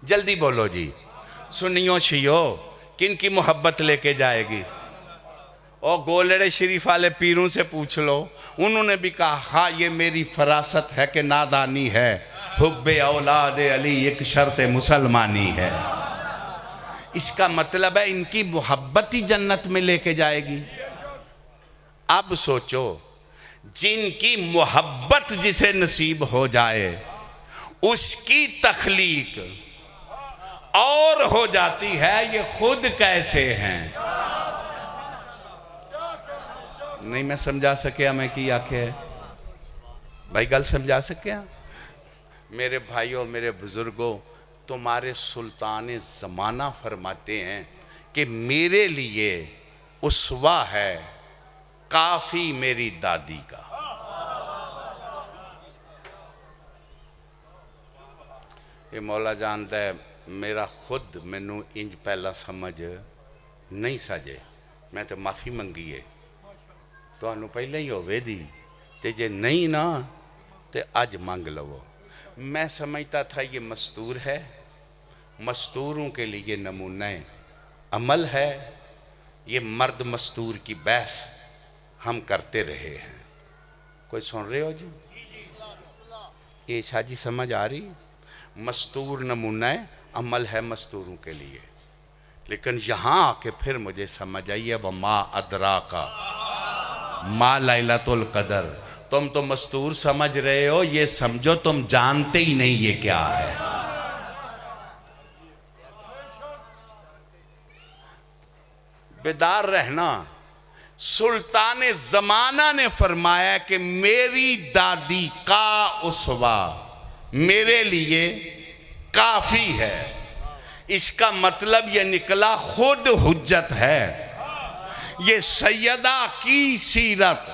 जल्दी बोलो जी, सुनियो शियो, किन की मोहब्बत लेके जाएगी? और गोलड़े शरीफ वाले पीरों से पूछ लो, उन्होंने भी कहा हाँ ये मेरी फरासत है कि नादानी है, हुब्बे औलाद अली एक शर्त मुसलमानी है। इसका मतलब है इनकी मोहब्बत ही जन्नत में लेके जाएगी। अब सोचो, जिनकी मोहब्बत जिसे नसीब हो जाए उसकी तख्लीक और हो जाती है, ये खुद कैसे हैं? नहीं मैं समझा सकिया, मैं की आखे भाई गल समझा सकिया? मेरे भाइयों मेरे बुजुर्गों, तुम्हारे सुल्तान ज़माना फरमाते हैं कि मेरे लिए उसवा है काफ़ी मेरी दादी का। ये मौला जानता है, मेरा खुद मैनू इंज पहला समझ नहीं सजे, मैं तो माफ़ी मंगी है। तो पहले ही होवे दी, ते जे नहीं ना तो अज मंग लवो। मैं समझता था ये मस्तूर है, मस्तूरों के लिए नमूना अमल है। ये मर्द मस्तूर की बहस हम करते रहे हैं। कोई सुन रहे हो जी? ये शाह जी समझ आ रही? मस्तूर नमूना अमल है मस्तूरों के लिए। लेकिन यहाँ आके फिर मुझे समझ आई है, वह माँ अदरा का माँ लैलतुल कदर। तुम तो मस्तूर समझ रहे हो, ये समझो तुम जानते ही नहीं ये क्या है। बेदार रहना। सुल्तान ज़माना ने फरमाया कि मेरी दादी का उसवा मेरे लिए काफ़ी है। इसका मतलब ये निकला खुद हुज्जत है। ये सैयदा की सीरत,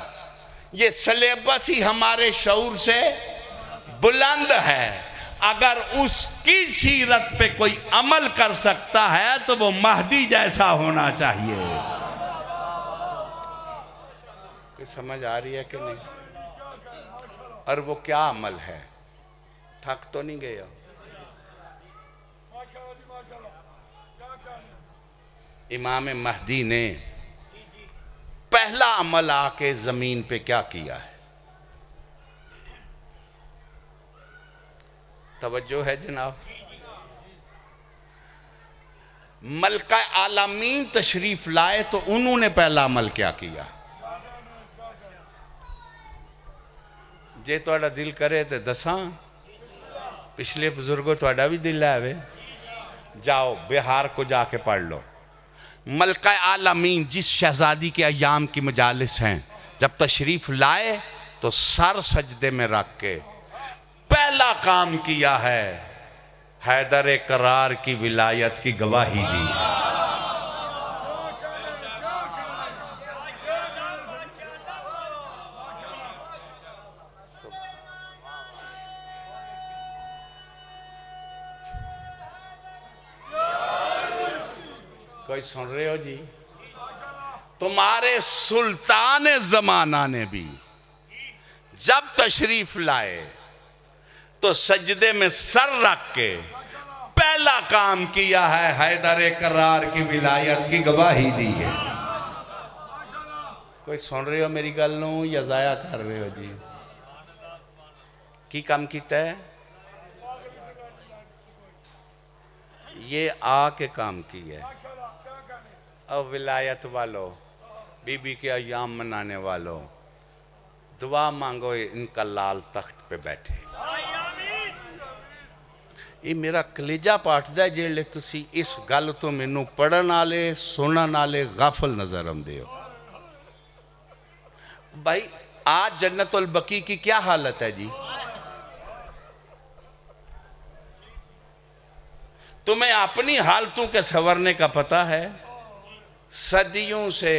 ये सलेबस ही हमारे शऊर से बुलंद है। अगर उसकी सीरत पे कोई अमल कर सकता है तो वो महदी जैसा होना चाहिए। कोई समझ आ रही है कि नहीं? और वो क्या अमल है? थक तो नहीं गया? इमाम महदी ने पहला अमल आके जमीन पे क्या किया है? तवज्जो है जनाब? मलका आलमीन तशरीफ लाए तो उन्होंने पहला अमल क्या किया? जे तुहाडा दिल करे तो दसा, पिछले बुजुर्गों तुहाडा भी दिल है, जाओ बिहार को जाके पढ़ लो। मलका आलमीन जिस शहजादी के अयाम की मजालिस हैं, जब तशरीफ लाए तो सर सजदे में रख के पहला काम किया है, हैदर करार की विलायत की गवाही दी। कोई सुन रहे हो जी? तुम्हारे सुल्तान ज़माना ने भी जब तशरीफ लाए तो सजदे में सर रख के पहला काम किया है, हैदर करार की विलायत की गवाही दी है। कोई सुन रहे हो मेरी गल नूं या जाया कर रहे हो जी? की काम किया है? ये आके काम किया है। अब विलायत वालों, बीबी के अयाम मनाने वालों, दुआ मांगो इनका लाल तख्त पे बैठे। ये मेरा कलेजा पाटदा है जेल्ले तुसी इस गल तो मैनू पढ़न वाले सुनन वाले गाफल नजर आते हो। भाई आज जन्नतुल बकी की क्या हालत है जी? तुम्हें अपनी हालतों के संवरने का पता है? सदियों से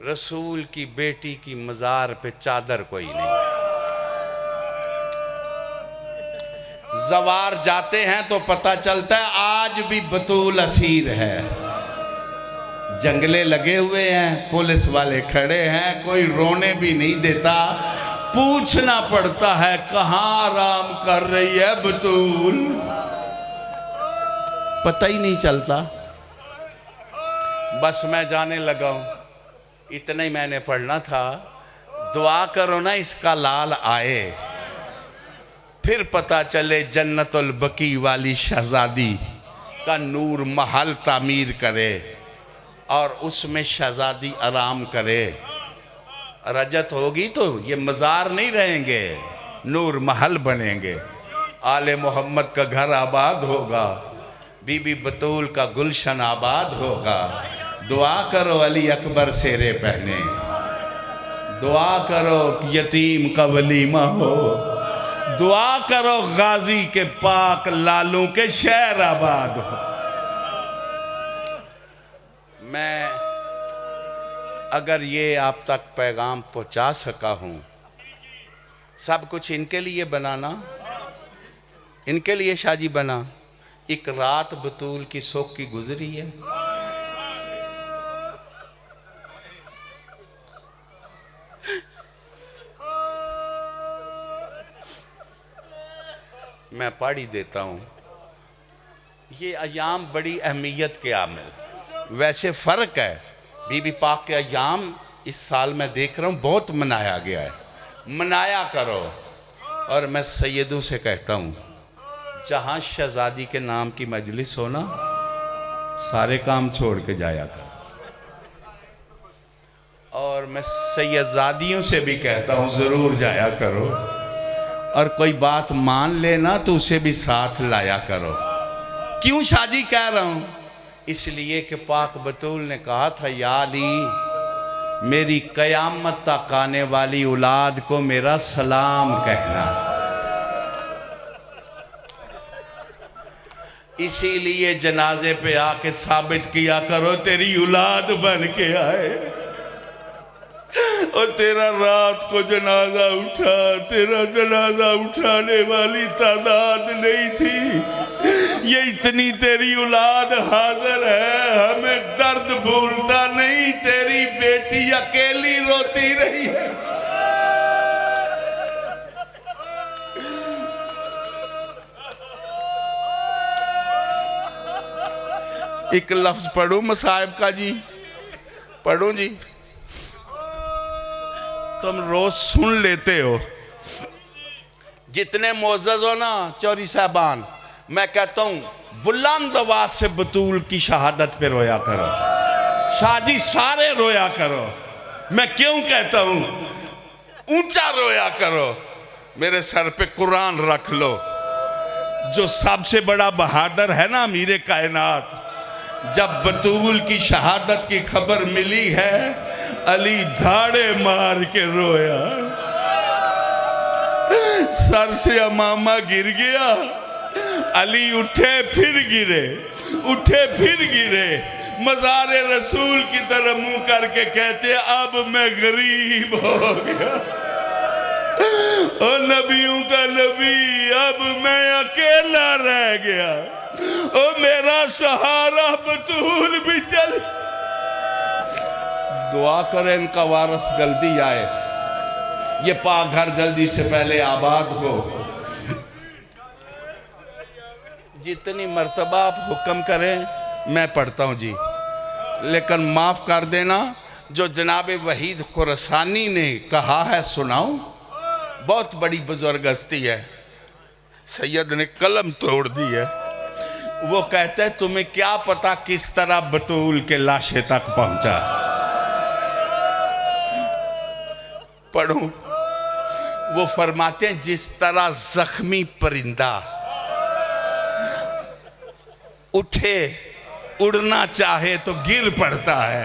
रसूल की बेटी की मजार पे चादर कोई नहीं है। जवार जाते हैं तो पता चलता है आज भी बतूल असीर है। जंगले लगे हुए हैं, पुलिस वाले खड़े हैं, कोई रोने भी नहीं देता। पूछना पड़ता है कहाँ आराम कर रही है बतूल, पता ही नहीं चलता। बस मैं जाने लगा हूं, इतना ही मैंने पढ़ना था। दुआ करो ना इसका लाल आए, फिर पता चले जन्नतुल बकी वाली शहजादी का नूर महल तामीर करे और उसमें शहजादी आराम करे। रजत होगी तो ये मज़ार नहीं रहेंगे, नूर महल बनेंगे। आले मोहम्मद का घर आबाद होगा, बीबी बतूल का गुलशन आबाद होगा। दुआ करो अली अकबर सेरे पहने, दुआ करो यतीम का वलीमा हो, दुआ करो गाजी के पाक लालों के शहर आबाद हो। मैं अगर ये आप तक पैगाम पहुंचा सका हूं, सब कुछ इनके लिए बनाना, इनके लिए शादी बना। एक रात बतूल की सोख की गुजरी है। मैं पढ़ी देता हूँ। ये अयाम बड़ी अहमियत के आमिल। वैसे फ़र्क है, बीबी पाक के अयाम इस साल मैं देख रहा हूँ बहुत मनाया गया है। मनाया करो। और मैं सैयदों से कहता हूँ, जहाँ शहजादी के नाम की मजलिस हो ना, सारे काम छोड़ के जाया करो। और मैं सैयदजादियों से भी कहता हूँ ज़रूर जाया करो। और कोई बात मान लेना तो उसे भी साथ लाया करो। क्यों शादी कह रहा हूँ? इसलिए कि पाक बतूल ने कहा था, या अली मेरी कयामत तक आने वाली औलाद को मेरा सलाम कहना। इसीलिए जनाजे पे आके साबित किया करो तेरी औलाद बन के आए। और तेरा रात को जनाजा उठा, तेरा जनाजा उठाने वाली तादाद नहीं थी, ये इतनी तेरी औलाद हाजिर है। हमें दर्द भूलता नहीं, तेरी बेटी अकेली रोती रही है। एक लफ्ज पढ़ू मसाहिब का जी, पढ़ू जी, तुम रोज सुन लेते हो। जितने मोअज़्ज़ज़ हो ना चौधरी साहबान, मैं कहता हूँ बुलंद आवाज से बतूल की शहादत पे रोया करो। शादी सारे रोया करो। मैं क्यों कहता हूँ ऊंचा रोया करो। मेरे सर पे कुरान रख लो। जो सबसे बड़ा बहादुर है ना अमीरे कायनात, जब बतूल की शहादत की खबर मिली है, अली धाड़े मार के रोया। सर से अमामा गिर गया, अली उठे फिर गिरे, उठे फिर गिरे। मज़ारे रसूल की तरफ मुंह करके कहते, अब मैं गरीब हो गया, और नबियों का नबी, अब मैं अकेला रह गया, और मेरा सहारा बतूल भी चल। दुआ करें इनका वारस जल्दी आए, ये पाक घर जल्दी से पहले आबाद हो। जितनी मर्तबा आप हुक्म करें मैं पढ़ता हूँ जी, लेकिन माफ़ कर देना जो जनाब वहीद खुरसानी ने कहा है सुनाऊं। बहुत बड़ी बुजुर्ग हस्ती है, सैयद ने कलम तोड़ दी है। वो कहते हैं तुम्हें क्या पता किस तरह बतूल के लाशे तक पहुंचा। पढ़ूं। वो फरमाते हैं जिस तरह जख्मी परिंदा उठे उड़ना चाहे तो गिर पड़ता है,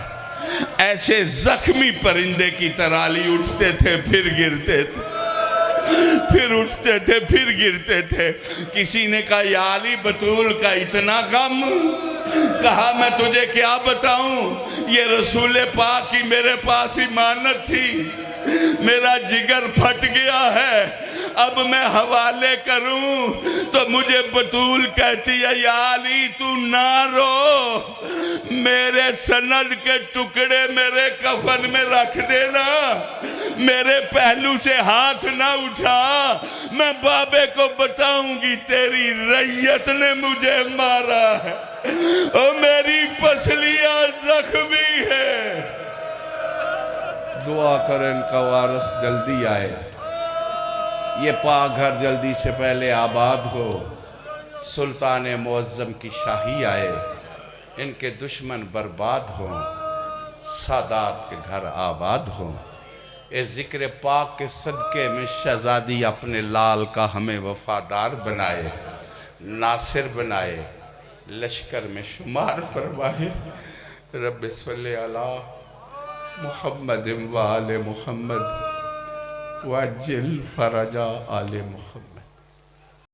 ऐसे जख्मी परिंदे की तराली उठते थे फिर गिरते थे, फिर उठते थे फिर गिरते थे। किसी ने कहा या अली बतूल का इतना गम, कहा मैं तुझे क्या बताऊं, ये रसूल पाक की मेरे पास इमानत थी, मेरा जिगर फट गया है। अब मैं हवाले करूं तो मुझे बतूल कहती है या अली तू ना रो, मेरे सनद के टुकड़े मेरे कफन में रख देना, मेरे पहलू से हाथ ना उठा, मैं बाबे को बताऊंगी तेरी रैयत ने मुझे मारा है और मेरी पसलियां जख्मी है। दुआ करें इनका वारिस जल्दी आए, ये पाघर जल्दी से पहले आबाद हो, सुल्तान मुअज्जम की शाही आए, इनके दुश्मन बर्बाद हों, सादात के घर आबाद हों। इस जिक्र पाक के सदक़े में शहज़ादी अपने लाल का हमें वफादार बनाए, नासिर बनाए, लश्कर में शुमार फरमाए। रब्बि सल्लि अला मुहम्मद व आले मुहम्मद वअज्जिल फरजा आले मुहम्मद।